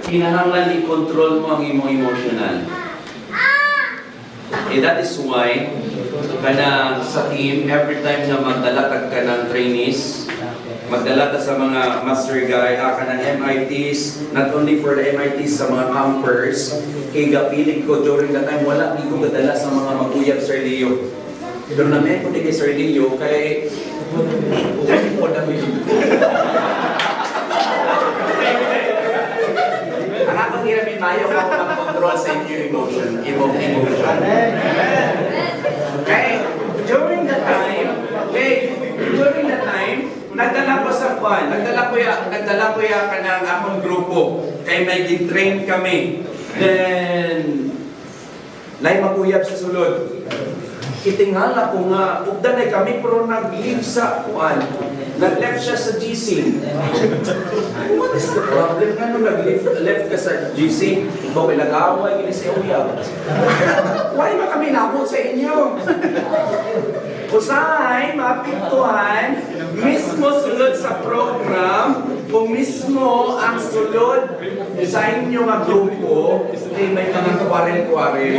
kinahanglan i-control mo ang imong emotional. That is why, kana sa team, every time na magdalatag ka ng trainees, magdala ka sa mga master guide, ka ng MITs, not only for the MITs, sa mga campers, kay gapilig ko during the time, wala ko gadala sa mga maguyab Sir Leo. Pero namin ko kay Sir Leo, kay po na ang akong hiramin mayo ako mag-control sa inyong emotion. Okay? During the time, nagdala ko sa kwan, nagdala ko ya ka ng akong grupo, kay may gin-train kami. Then, lay maguyab sa sulod. Itingala ko nga, ugdanay kami, pero nag-leave sa kwan. Nag-left siya sa GC. What is the problem? Ano nag-left ka sa GC? Bakit nag-away, gini sa uyab? Why ba kami nabot sa inyo? Usahay, mapituhan, mismo sulod sa program, kung mismo ang sulod sa inyo nga grupo, ay may mga kwarel-kwarel.